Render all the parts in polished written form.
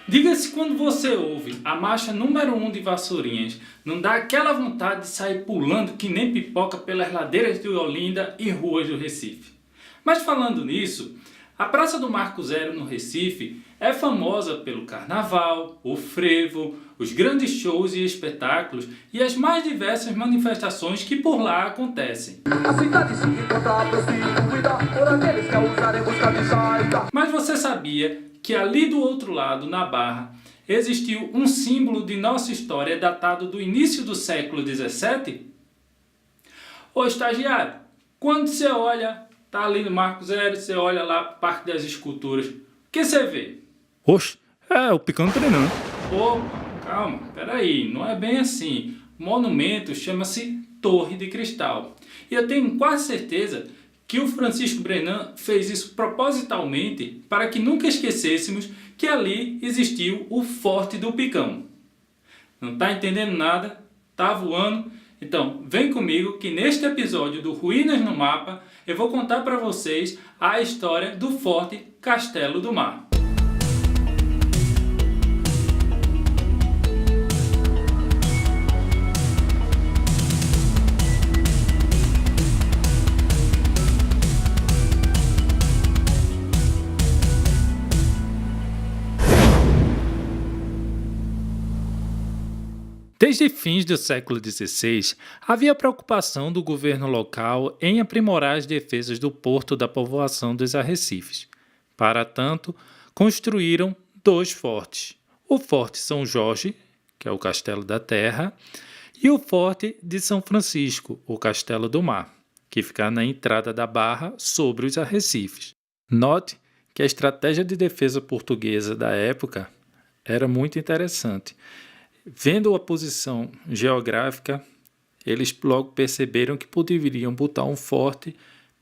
Diga-se quando você ouve a marcha número 1 de Vassourinhas, não dá aquela vontade de sair pulando que nem pipoca pelas ladeiras de Olinda e ruas do Recife. Mas falando nisso, a Praça do Marco Zero no Recife é famosa pelo carnaval, o frevo, os grandes shows e espetáculos e as mais diversas manifestações que por lá acontecem. Mas você sabia que ali do outro lado, na Barra, existiu um símbolo de nossa história datado do início do século XVII? Ô estagiário, quando você olha, tá ali no Marco Zero, você olha lá para o Parque das Esculturas, o que você vê? Oxe, é o Picão treinando. Opa, calma, peraí, não é bem assim. O monumento chama-se Torre de Cristal. E eu tenho quase certeza que o Francisco Brenan fez isso propositalmente para que nunca esquecêssemos que ali existiu o Forte do Picão. Não está entendendo nada? Tá voando? Então vem comigo que neste episódio do Ruínas no Mapa eu vou contar para vocês a história do Forte Castelo do Mar. Desde fins do século XVI, havia preocupação do governo local em aprimorar as defesas do porto da povoação dos arrecifes. Para tanto, construíram dois fortes: o Forte São Jorge, que é o Castelo da Terra, e o Forte de São Francisco, o Castelo do Mar, que fica na entrada da Barra sobre os arrecifes. Note que a estratégia de defesa portuguesa da época era muito interessante. Vendo a posição geográfica, eles logo perceberam que poderiam botar um forte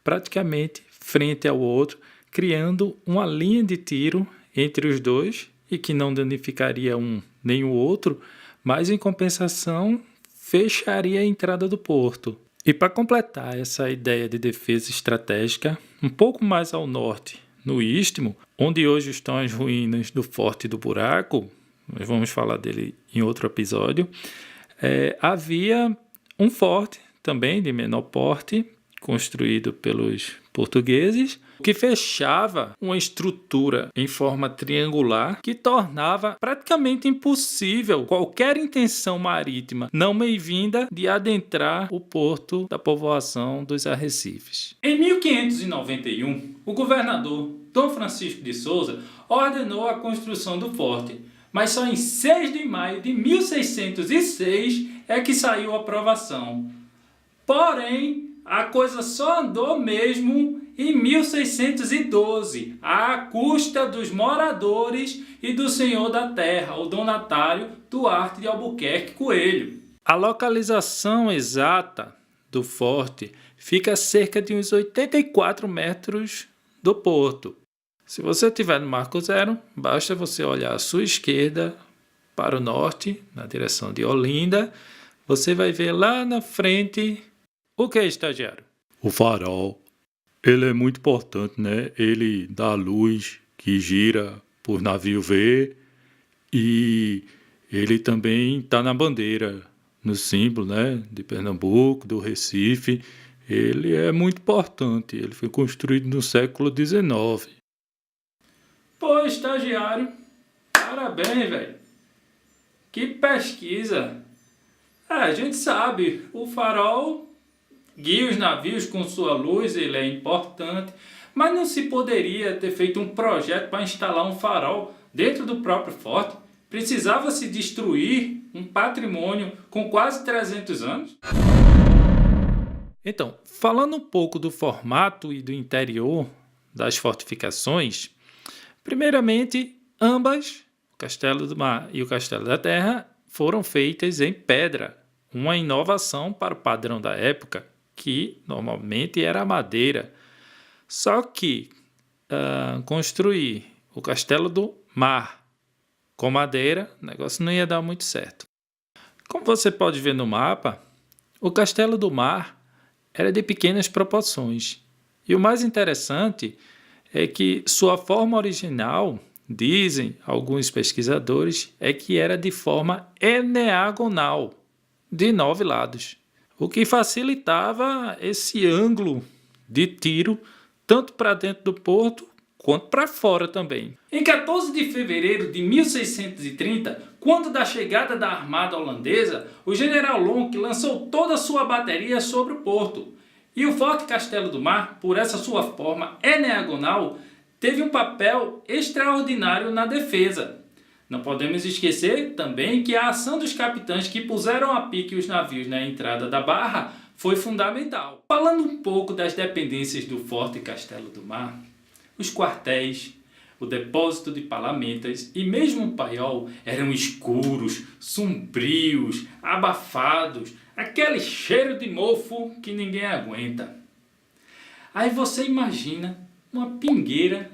praticamente frente ao outro, criando uma linha de tiro entre os dois e que não danificaria um nem o outro, mas em compensação fecharia a entrada do porto. E para completar essa ideia de defesa estratégica, um pouco mais ao norte, no Istmo, onde hoje estão as ruínas do Forte do Buraco, nós vamos falar dele em outro episódio, havia um forte também de menor porte, construído pelos portugueses, que fechava uma estrutura em forma triangular que tornava praticamente impossível qualquer intenção marítima não bem-vinda de adentrar o porto da povoação dos arrecifes. Em 1591, o governador Dom Francisco de Souza ordenou a construção do forte, mas só em 6 de maio de 1606 é que saiu a aprovação. Porém, a coisa só andou mesmo em 1612, à custa dos moradores e do senhor da terra, o donatário Duarte de Albuquerque Coelho. A localização exata do forte fica a cerca de uns 84 metros do porto. Se você estiver no Marco Zero, basta você olhar à sua esquerda para o norte, na direção de Olinda. Você vai ver lá na frente o que é, estagiário? O farol. Ele é muito importante, né? Ele dá a luz que gira por navio ver e ele também está na bandeira, no símbolo, né? De Pernambuco, do Recife. Ele é muito importante. Ele foi construído no século XIX. Pô, estagiário, parabéns, velho. Que pesquisa. A gente sabe, o farol guia os navios com sua luz, ele é importante, mas não se poderia ter feito um projeto para instalar um farol dentro do próprio forte? Precisava-se destruir um patrimônio com quase 300 anos? Então, falando um pouco do formato e do interior das fortificações, primeiramente, ambas, o Castelo do Mar e o Castelo da Terra, foram feitas em pedra, uma inovação para o padrão da época, que normalmente era madeira. Só que construir o Castelo do Mar com madeira, o negócio não ia dar muito certo. Como você pode ver no mapa, o Castelo do Mar era de pequenas proporções. E o mais interessante é que sua forma original dizem alguns pesquisadores, é que era de forma eneagonal, de 9 lados, o que facilitava esse ângulo de tiro tanto para dentro do porto quanto para fora também. Em 14 de fevereiro de 1630, quando da chegada da armada holandesa, o general Lonck lançou toda a sua bateria sobre o porto. E o Forte Castelo do Mar, por essa sua forma eneagonal, teve um papel extraordinário na defesa. Não podemos esquecer também que a ação dos capitães que puseram a pique os navios na entrada da barra foi fundamental. Falando um pouco das dependências do Forte Castelo do Mar, os quartéis, o depósito de palamentas e mesmo o paiol eram escuros, sombrios, abafados, aquele cheiro de mofo que ninguém aguenta. Aí você imagina uma pingueira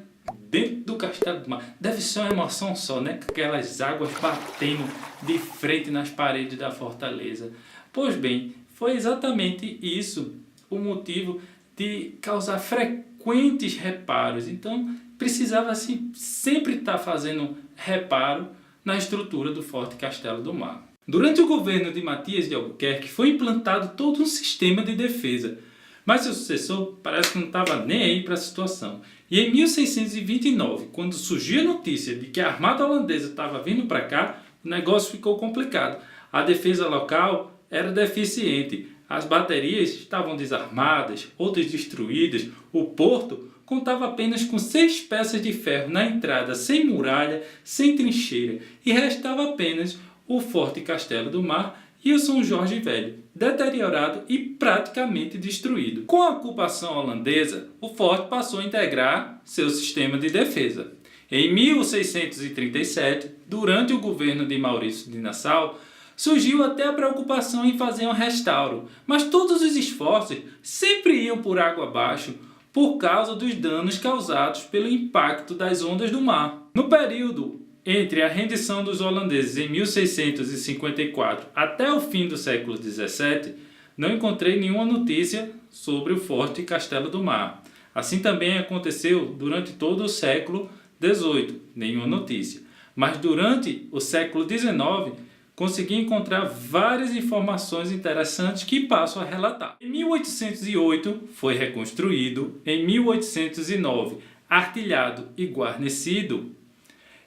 dentro do Castelo do Mar. Deve ser uma emoção só, né? Aquelas águas batendo de frente nas paredes da fortaleza. Pois bem, foi exatamente isso o motivo de causar frequentes reparos. Então, precisava assim, sempre estar fazendo reparo na estrutura do Forte Castelo do Mar. Durante o governo de Matias de Albuquerque, foi implantado todo um sistema de defesa. Mas seu sucessor parece que não estava nem aí para a situação. E em 1629, quando surgiu a notícia de que a armada holandesa estava vindo para cá, o negócio ficou complicado. A defesa local era deficiente, as baterias estavam desarmadas, outras destruídas, o porto contava apenas com 6 peças de ferro na entrada, sem muralha, sem trincheira, e restava apenas o Forte Castelo do Mar e o São Jorge Velho, deteriorado e praticamente destruído. Com a ocupação holandesa, o forte passou a integrar seu sistema de defesa. Em 1637, durante o governo de Maurício de Nassau, surgiu até a preocupação em fazer um restauro, mas todos os esforços sempre iam por água abaixo por causa dos danos causados pelo impacto das ondas do mar. No período entre a rendição dos holandeses em 1654 até o fim do século XVII, não encontrei nenhuma notícia sobre o Forte Castelo do Mar. Assim também aconteceu durante todo o século XVIII, nenhuma notícia. Mas durante o século XIX, consegui encontrar várias informações interessantes que passo a relatar. Em 1808 foi reconstruído, em 1809 artilhado e guarnecido,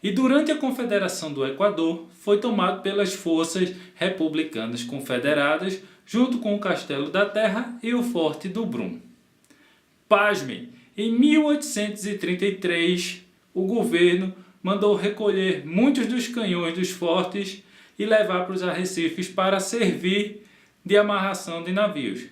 e durante a Confederação do Equador foi tomado pelas forças republicanas confederadas junto com o Castelo da Terra e o Forte do Brum. Pasmem, em 1833 o governo mandou recolher muitos dos canhões dos fortes e levar para os arrecifes para servir de amarração de navios.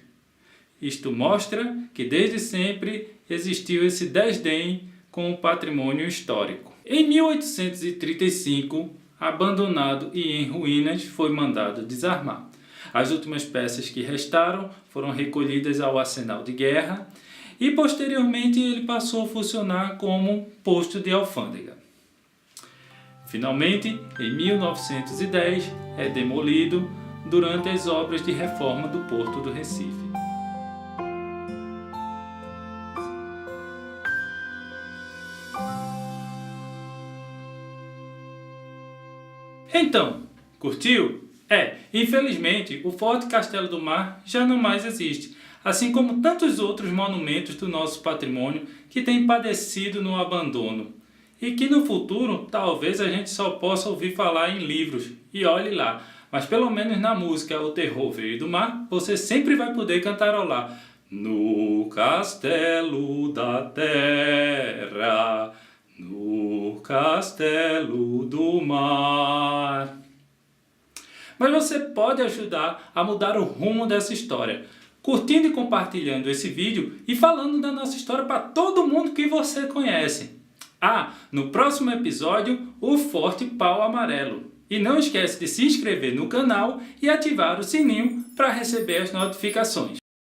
Isto mostra que desde sempre existiu esse desdém com o patrimônio histórico. Em 1835, abandonado e em ruínas, foi mandado desarmar. As últimas peças que restaram foram recolhidas ao arsenal de guerra e posteriormente ele passou a funcionar como posto de alfândega. Finalmente, em 1910, é demolido durante as obras de reforma do Porto do Recife. Então, curtiu? Infelizmente, o Forte Castelo do Mar já não mais existe, assim como tantos outros monumentos do nosso patrimônio que têm padecido no abandono. E que no futuro, talvez a gente só possa ouvir falar em livros, e olhe lá. Mas pelo menos na música O Terror Veio do Mar, você sempre vai poder cantarolar. No castelo da terra, no castelo do mar. Mas você pode ajudar a mudar o rumo dessa história, curtindo e compartilhando esse vídeo e falando da nossa história para todo mundo que você conhece. No próximo episódio, o Forte Pau Amarelo. E não esquece de se inscrever no canal e ativar o sininho para receber as notificações.